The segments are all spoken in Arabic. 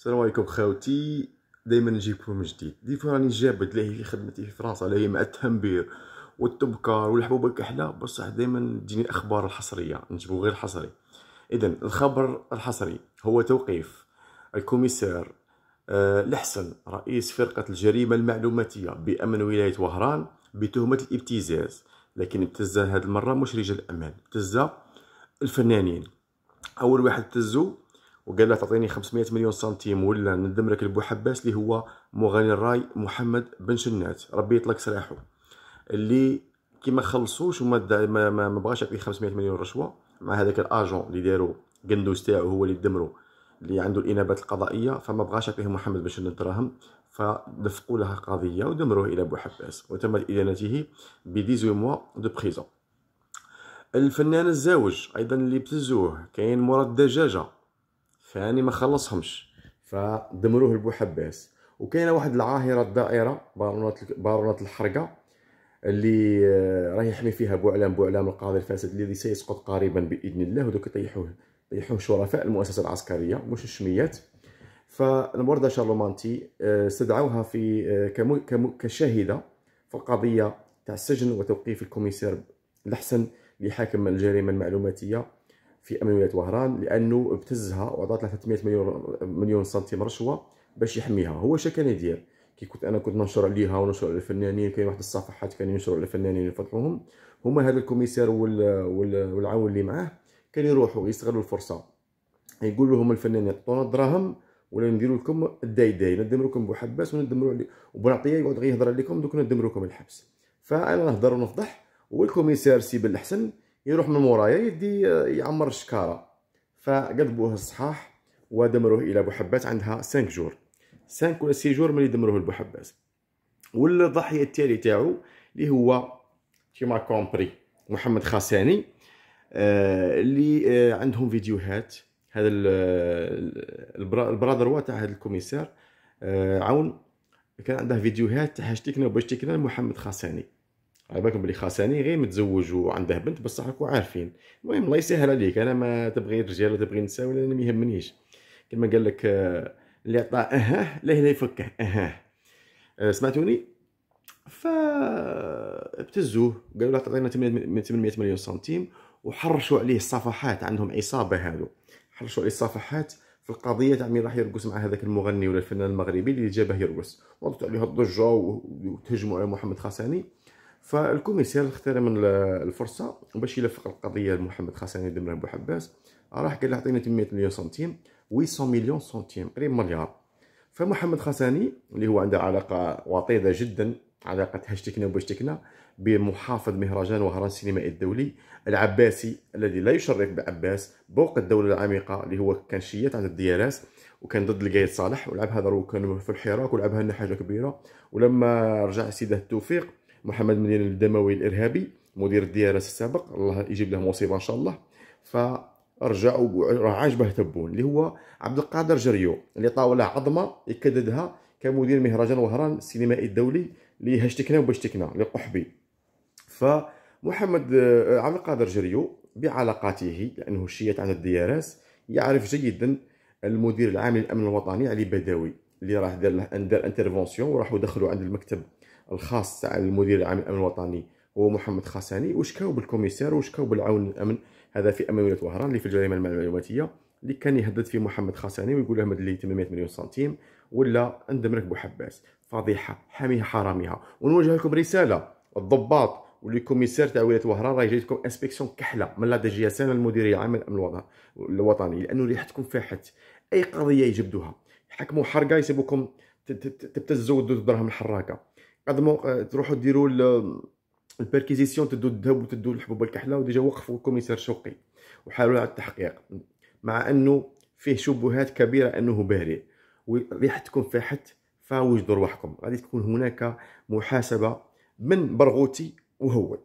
السلام عليكم خاوتي. دائما نجيبكم من جديد. ديما راني جابد لاهي في خدمتي في فرنسا، لاهي مع التنبير والتبكار والحبوب الكحله، بصح دائما تجيني الاخبار الحصريه، نجيبو غير الحصري. اذا الخبر الحصري هو توقيف الكوميسار لحسن رئيس فرقه الجريمه المعلوماتيه بامن ولايه وهران بتهمه الابتزاز. لكن ابتزا هذه المره مش رجال الامان، ابتزا الفنانين. اول واحد ابتزو وقال له تعطيني 500 مليون سنتيم ولا ندم لك البوحباس، اللي هو مغني الراي محمد بن شنات، ربي يطلق سراحه، اللي كيما خلصوش وما ما بغاش يعطيه 500 مليون رشوه مع هذاك الاجون اللي داروا قندوز تاعو، هو اللي دمرو، اللي عنده الانابات القضائيه، فما بغاش يعطيه محمد بن شنات دراهم، فدفقوا لها قضيه ودمروه الى بوحباس وتمت ادانته ب 18 موا دو بريزون. الفنان الزاوج ايضا اللي ابتزوه كاين مراد الدجاجه ثاني ما خلصهمش، فدمروه البوحباس. وكاينه واحد العاهره الدائره بارونة الحرقه اللي راه يحمي فيها بوعلام القاضي الفاسد الذي سيسقط قريبا باذن الله، ودوك يطيحوه شرفاء المؤسسه العسكريه مش الشميات. فالموردة شارلومانتي استدعوها في كشاهده في القضيه تاع السجن وتوقيف الكوميسار لحسن لحاكم الجريمه المعلوماتيه في امن ولايه وهران، لانه ابتزها وعطى 300 مليون سنتيم رشوه باش يحميها. هو اش كان يدير؟ كي كنت ننشر عليها وننشر على الفنانين، كاين واحد الصفحات كانوا ينشروا على الفنانين اللي فتحوهم، هما هذا الكوميسار والعون اللي معاه كانوا يروحوا يستغلوا الفرصه، يقول لهم الفنانين عطونا الدراهم ولا نديروا لكم الدايداي، ندمروا لكم بوحباس وندمروا وبنعطيه يقعد غير يهضر عليكم، دوك ندمروا لكم الحبس. فانا نهضر ونفضح، والكوميسار سي بن الحسن يروح من مورايا يدي يعمر الشكاره، فقلبوه الصحاح ودمروه الى بوحباس. عندها 5 جور 5 ولا 6 جور ملي دمروه لبوحباس. والضحيه التالي تاعو اللي هو كيما كومبري محمد خاساني، اللي عندهم فيديوهات. هذا البرادر تاع هذا الكوميسار عون كان عنده فيديوهات تاع هاشتكنا وباشتكنا محمد خاساني. على بالكم بلي خاساني غير متزوج وعنده بنت، بصح راكم عارفين. المهم الله يسهل عليك، انا ما تبغي رجال ولا تبغي نساء ولا انا ما يهمنيش. كما قال لك اللي عطاه لا يفكه سمعتوني. فابتزوه قالوا له تعطينا 800 مليون سنتيم، وحرشوا عليه الصفحات. عندهم عصابه هذو، حرشوا عليه الصفحات في القضيه تاع مين راح يرقص مع هذاك المغني ولا الفنان المغربي اللي جابه يرقص، وضعوا عليه الضجه وتهجموا على محمد خاساني. فالكوميسار اختار من الفرصه باش يلفق القضيه لمحمد خاساني دمره بوحباس، راح قال له اعطينا 800 مليون سنتيم 800 مليون سنتيم قريب مليار. فمحمد خاساني اللي هو عنده علاقه وطيده جدا، علاقه هشتكنا وباشتكنا بمحافظ مهرجان وهران السينمائي الدولي العباسي، الذي لا يشرف بعباس بوق الدوله العميقه، اللي هو كان شيات عند الدياراس وكان ضد القايد صالح، ولعب هذا كان في الحراك ولعبها لنا حاجه كبيره. ولما رجع سيده التوفيق محمد مدين الدموي الارهابي مدير الدياراس السابق، الله يجيب له مصيبه ان شاء الله، فرجع وراه عاجبه تبون، اللي هو عبد القادر جريو، اللي طاوله عظمه يكددها كمدير مهرجان وهران السينمائي الدولي اللي هشتكنا وباشتكنا لقحبي. فمحمد عبد القادر جريو بعلاقاته، لانه شيات عن الدياراس، يعرف جيدا المدير العام للامن الوطني علي بداوي، اللي راح دار انترفونسيون وراحوا دخلوا عند المكتب الخاص تاع المدير العام للامن الوطني هو محمد خاساني، وشكاو بالكوميسار وشكاو بالعون الامن هذا في امن ولايه وهران اللي في الجريمه المعلوماتيه، اللي كان يهدد فيه محمد خاساني ويقول له مد لي 800 مليون سنتيم ولا ندمرك بوحباس. فضيحه حاميها حراميها. ونوجه لكم رساله الضباط واللي كوميسار تاع ولايه وهران راه يجي لكم انسبكسيون كحله من لا دي جي اس ان المدير العام للامن الوطني، لانه ريحتكم فاحت. اي قضيه يجبدوها يحكموا حرقه يسيبوكم تبتزوا ودوا الدراهم الحراكه، قدموا تروحوا ديروا البيركيزيسيون، تدوا الذهب وتدوا الحبوب الكحله، وديجا وقفوا الكوميسار شوقي وحاولوا على التحقيق، مع انه فيه شبهات كبيره انه بارئ وريحتكم فاحت. فوجدوا رواحكم، غادي تكون هناك محاسبه من برغوثي وهود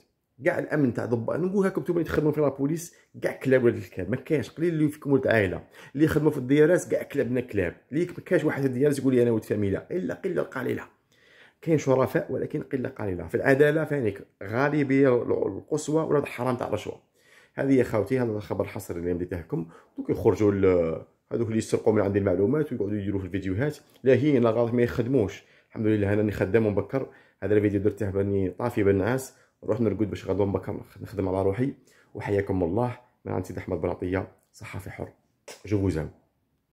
كاع الامن تاع ضباط. نقول لكم انتم اللي تخدموا في لابوليس كاع كلاب ولاد الكلاب، ما كاينش قليل اللي فيكم ولد عائله اللي يخدموا في الديارات كاع كلابنا كلاب، اللي ما كاينش واحد في الديارات يقول لي انا ولد فاميله، الا قله قليله. كاين شرفاء ولكن قله قليله في العداله، فانيك غالبيه القصوى ولا حرام تاع الرشوه. هذه يا خاوتي، هذا الخبر الحصري اللي مديته لكم. دوك يخرجوا هذوك اللي يسرقوا من عندي المعلومات ويقعدوا يديروا في الفيديوهات لاهين لا غلط ما يخدموش. الحمد لله انا راني خدام ومبكر. هذا الفيديو درته باني طافي بالنعاس، نروح نرقد باش غدوه مبكر نخدم على روحي. وحياكم الله من عند سيدي احمد بن عطيه، صحافي حر. جو فوز ام.